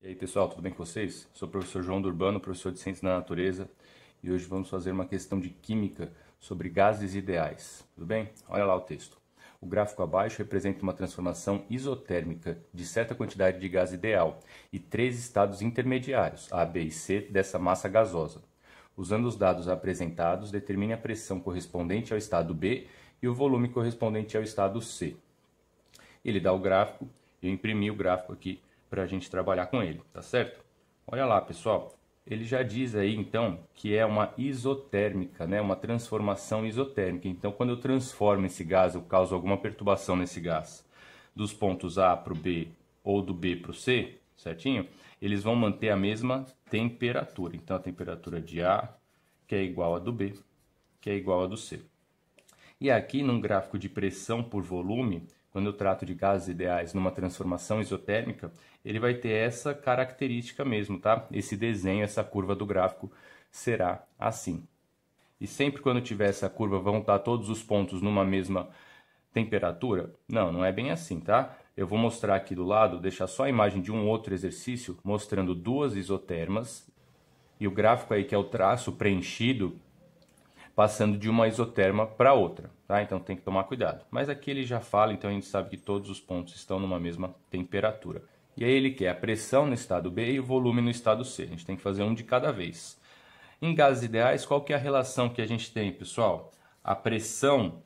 E aí pessoal, tudo bem com vocês? Sou o professor João Durbano, professor de Ciências da Natureza, e hoje vamos fazer uma questão de Química sobre gases ideais, tudo bem? Olha lá o texto. O gráfico abaixo representa uma transformação isotérmica de certa quantidade de gás ideal e três estados intermediários, A, B e C, dessa massa gasosa. Usando os dados apresentados, determine a pressão correspondente ao estado B e o volume correspondente ao estado C. Ele dá o gráfico, eu imprimi o gráfico aqui para a gente trabalhar com ele, tá certo? Olha lá, pessoal, ele já diz aí então que é uma isotérmica, né? Uma transformação isotérmica. Então, quando eu transformo esse gás, eu causo alguma perturbação nesse gás, dos pontos A para o B ou do B para o C, certinho? Eles vão manter a mesma temperatura. Então, a temperatura de A, que é igual a do B, que é igual a do C. E aqui, num gráfico de pressão por volume, quando eu trato de gases ideais numa transformação isotérmica, ele vai ter essa característica mesmo, tá? Esse desenho, essa curva do gráfico será assim. E sempre quando tiver essa curva, vão estar todos os pontos numa mesma temperatura? Não, não é bem assim, tá? Eu vou mostrar aqui do lado, deixar só a imagem de um outro exercício, mostrando duas isotermas, e o gráfico aí que é o traço preenchido, passando de uma isoterma para outra, tá? Então tem que tomar cuidado. Mas aqui ele já fala, então a gente sabe que todos os pontos estão numa mesma temperatura. E aí ele quer a pressão no estado B e o volume no estado C. A gente tem que fazer um de cada vez. Em gases ideais, qual que é a relação que a gente tem, pessoal? A pressão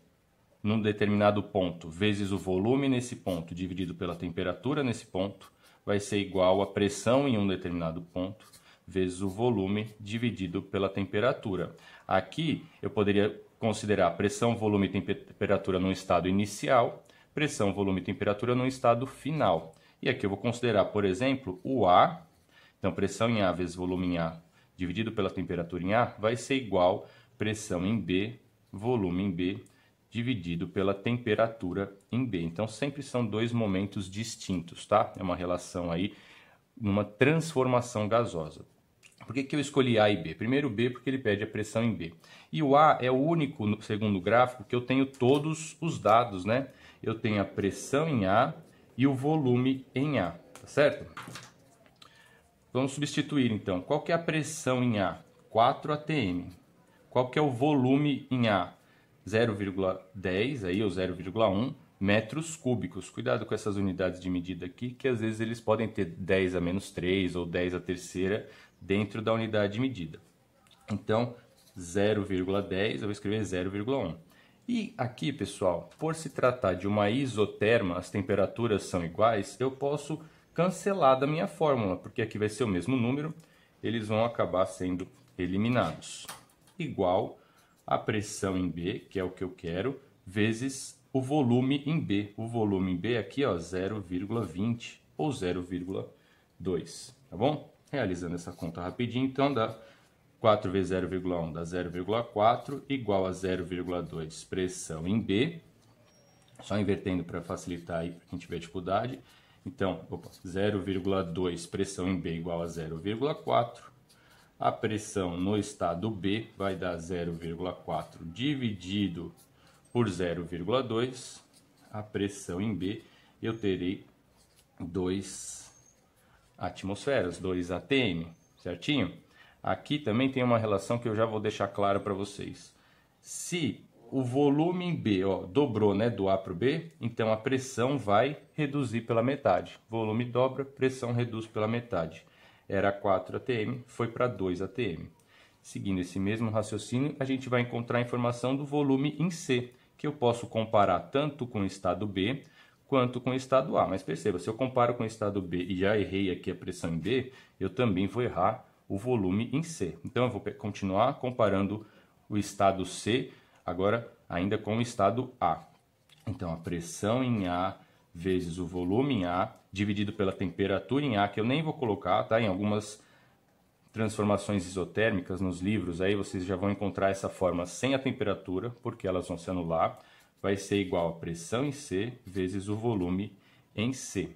num determinado ponto vezes o volume nesse ponto dividido pela temperatura nesse ponto vai ser igual a pressão em um determinado ponto vezes o volume dividido pela temperatura. Aqui eu poderia considerar pressão, volume e temperatura no estado inicial, pressão, volume e temperatura no estado final. E aqui eu vou considerar, por exemplo, o A. Então, pressão em A vezes volume em A dividido pela temperatura em A vai ser igual pressão em B, volume em B, dividido pela temperatura em B. Então, sempre são dois momentos distintos, tá? É uma relação aí, numa transformação gasosa. Por que eu escolhi A e B? Primeiro B porque ele pede a pressão em B. E o A é o único, no segundo gráfico, que eu tenho todos os dados, né? Eu tenho a pressão em A e o volume em A, tá certo? Vamos substituir então. Qual que é a pressão em A? 4 atm. Qual que é o volume em A? 0,10 aí, ou 0,1 metros cúbicos. Cuidado com essas unidades de medida aqui, que às vezes eles podem ter 10 a menos 3 ou 10 a terceira dentro da unidade de medida. Então, 0,10, eu vou escrever 0,1. E aqui, pessoal, por se tratar de uma isoterma, as temperaturas são iguais, eu posso cancelar da minha fórmula, porque aqui vai ser o mesmo número, eles vão acabar sendo eliminados. Igual a pressão em B, que é o que eu quero, vezes o volume em B. O volume em B aqui, ó, 0,20 ou 0,2, tá bom? Realizando essa conta rapidinho, então dá 4 vezes 0,1 dá 0,4 igual a 0,2 pressão em B. Só invertendo para facilitar aí, para quem tiver dificuldade. Então, 0,2 pressão em B igual a 0,4. A pressão no estado B vai dar 0,4 dividido por 0,2. A pressão em B eu terei 2 atmosferas, 2 atm, certinho? Aqui também tem uma relação que eu já vou deixar clara para vocês. Se o volume em B, ó, dobrou, né, do A para o B, então a pressão vai reduzir pela metade. Volume dobra, pressão reduz pela metade. Era 4 atm, foi para 2 atm. Seguindo esse mesmo raciocínio, a gente vai encontrar a informação do volume em C, que eu posso comparar tanto com o estado B quanto com o estado A. Mas perceba, se eu comparo com o estado B e já errei aqui a pressão em B, eu também vou errar o volume em C. Então eu vou continuar comparando o estado C, agora ainda com o estado A. Então a pressão em A vezes o volume em A, dividido pela temperatura em A, que eu nem vou colocar, tá? Em algumas transformações isotérmicas nos livros, aí vocês já vão encontrar essa forma sem a temperatura, porque elas vão se anular, vai ser igual a pressão em C vezes o volume em C.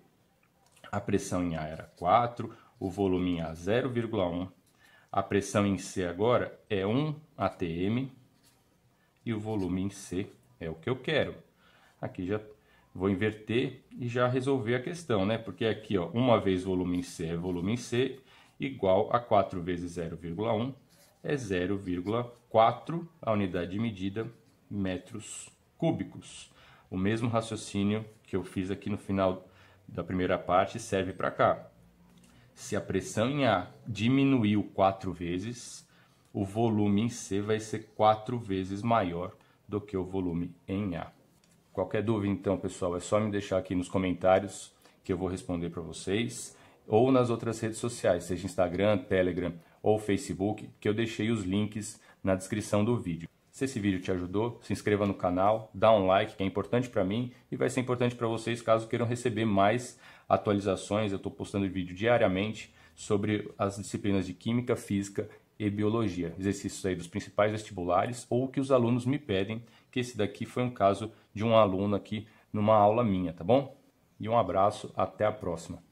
A pressão em A era 4, o volume em A 0,1, a pressão em C agora é 1 atm e o volume em C é o que eu quero. Aqui já vou inverter e já resolver a questão, né? Porque aqui, ó, 1 vez volume em C é volume em C, igual a 4 vezes 0,1 é 0,4, a unidade de medida, metros cúbicos. O mesmo raciocínio que eu fiz aqui no final da primeira parte serve para cá. Se a pressão em A diminuiu 4 vezes, o volume em C vai ser 4 vezes maior do que o volume em A. Qualquer dúvida, então, pessoal, é só me deixar aqui nos comentários que eu vou responder para vocês, ou nas outras redes sociais, seja Instagram, Telegram ou Facebook, que eu deixei os links na descrição do vídeo. Se esse vídeo te ajudou, se inscreva no canal, dá um like, que é importante para mim e vai ser importante para vocês caso queiram receber mais atualizações. Eu estou postando vídeo diariamente sobre as disciplinas de Química, Física e Biologia. Exercícios aí dos principais vestibulares ou que os alunos me pedem, que esse daqui foi um caso de um aluno aqui numa aula minha, tá bom? E um abraço, até a próxima.